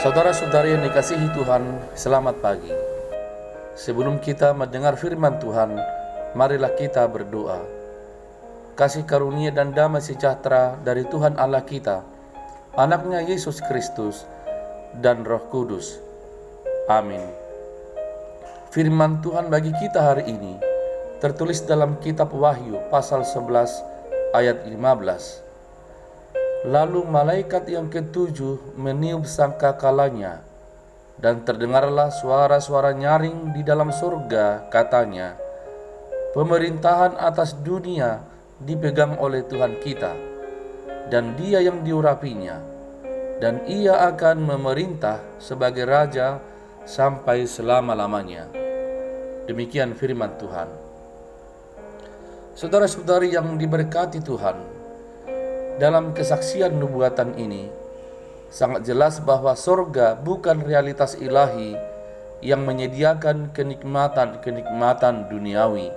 Saudara-saudari yang dikasihi Tuhan, selamat pagi. Sebelum kita mendengar firman Tuhan, marilah kita berdoa. Kasih karunia dan damai sejahtera dari Tuhan Allah kita, Anaknya Yesus Kristus, dan Roh Kudus. Amin. Firman Tuhan bagi kita hari ini tertulis dalam kitab Wahyu pasal 11 ayat 15. Lalu malaikat yang ketujuh meniup sangkakalanya, dan terdengarlah suara-suara nyaring di dalam surga, katanya, pemerintahan atas dunia dipegang oleh Tuhan kita, dan Dia yang diurapinya, dan Ia akan memerintah sebagai Raja sampai selama-lamanya. Demikian firman Tuhan. Saudara-saudari yang diberkati Tuhan, dalam kesaksian nubuatan ini sangat jelas bahwa sorga bukan realitas ilahi yang menyediakan kenikmatan duniawi.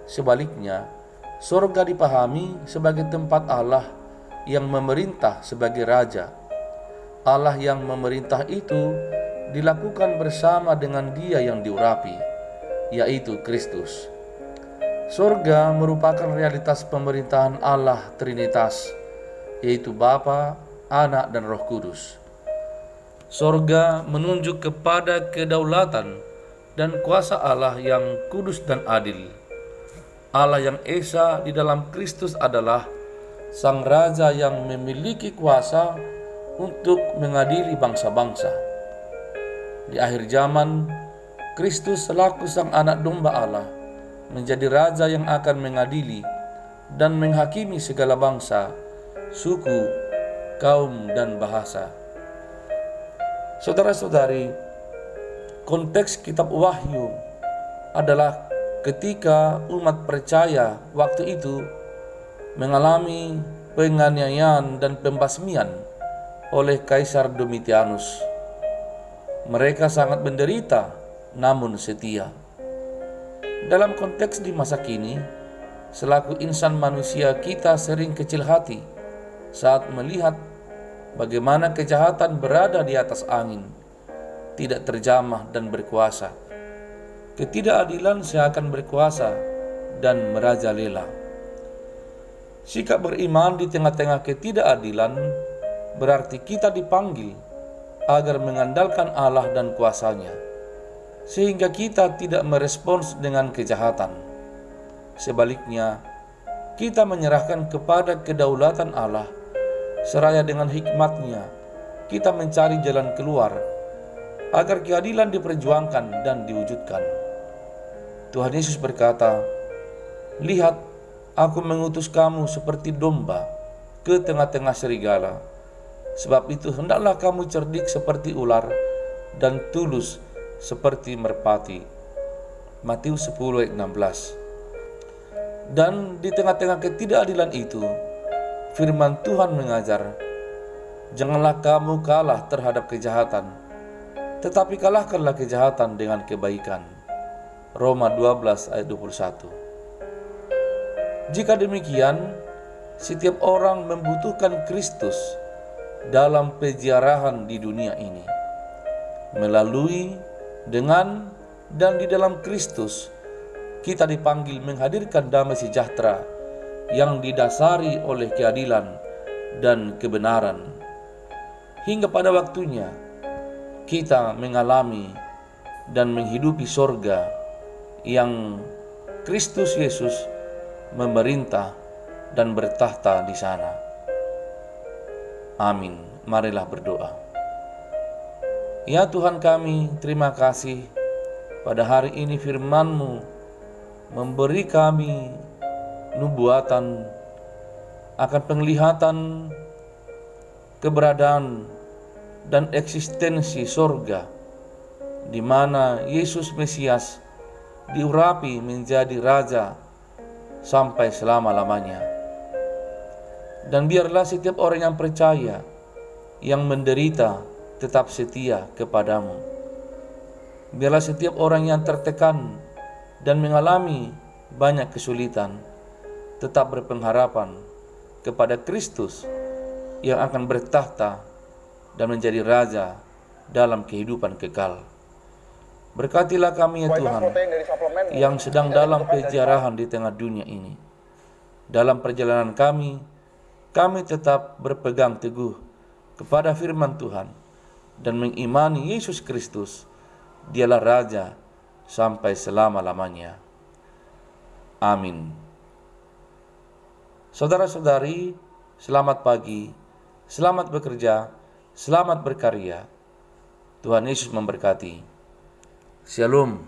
Sebaliknya, sorga dipahami sebagai tempat Allah yang memerintah sebagai Raja. Allah yang memerintah itu dilakukan bersama dengan Dia yang diurapi, yaitu Kristus. Surga merupakan realitas pemerintahan Allah Trinitas, yaitu Bapa, Anak, dan Roh Kudus. Surga menunjuk kepada kedaulatan dan kuasa Allah yang kudus dan adil. Allah yang esa di dalam Kristus adalah Sang Raja yang memiliki kuasa untuk mengadili bangsa-bangsa. Di akhir zaman, Kristus selaku Sang Anak Domba Allah menjadi Raja yang akan mengadili dan menghakimi segala bangsa, suku, kaum, dan bahasa. Saudara-saudari, konteks kitab Wahyu adalah ketika umat percaya waktu itu mengalami penganiayaan dan pembasmian oleh Kaisar Domitianus. Mereka sangat menderita, namun setia. Dalam konteks di masa kini, selaku insan manusia kita sering kecil hati saat melihat bagaimana kejahatan berada di atas angin, tidak terjamah dan berkuasa. Ketidakadilan seakan berkuasa dan merajalela. Sikap beriman di tengah-tengah ketidakadilan berarti kita dipanggil agar mengandalkan Allah dan kuasa-Nya, sehingga kita tidak merespons dengan kejahatan. Sebaliknya, kita menyerahkan kepada kedaulatan Allah, seraya dengan hikmat-Nya, kita mencari jalan keluar, agar keadilan diperjuangkan dan diwujudkan. Tuhan Yesus berkata, "Lihat, Aku mengutus kamu seperti domba ke tengah-tengah serigala. Sebab itu hendaklah kamu cerdik seperti ular dan tulus seperti merpati." Matius 10 ayat 16. Dan di tengah-tengah ketidakadilan itu, firman Tuhan mengajar, janganlah kamu kalah terhadap kejahatan, tetapi kalahkanlah kejahatan dengan kebaikan. Roma 12 ayat 21. Jika demikian, setiap orang membutuhkan Kristus dalam peziarahan di dunia ini. Melalui, dengan, dan di dalam Kristus, kita dipanggil menghadirkan damai sejahtera yang didasari oleh keadilan dan kebenaran. Hingga pada waktunya, kita mengalami dan menghidupi sorga yang Kristus Yesus memerintah dan bertahta di sana. Amin. Marilah berdoa. Ya Tuhan kami, terima kasih pada hari ini firman-Mu memberi kami nubuatan akan penglihatan keberadaan dan eksistensi sorga, di mana Yesus Mesias diurapi menjadi Raja sampai selama-lamanya. Dan biarlah setiap orang yang percaya, yang menderita, tetap setia kepadamu. Biarlah setiap orang yang tertekan dan mengalami banyak kesulitan, tetap berpengharapan kepada Kristus yang akan bertahta dan menjadi Raja dalam kehidupan kekal. Berkatilah kami ya Tuhan, yang sedang dalam pejarahan di tengah dunia ini. Dalam perjalanan kami tetap berpegang teguh kepada firman Tuhan dan mengimani Yesus Kristus, Dialah Raja sampai selama-lamanya. Amin. Saudara-saudari, selamat pagi, selamat bekerja, selamat berkarya. Tuhan Yesus memberkati. Shalom.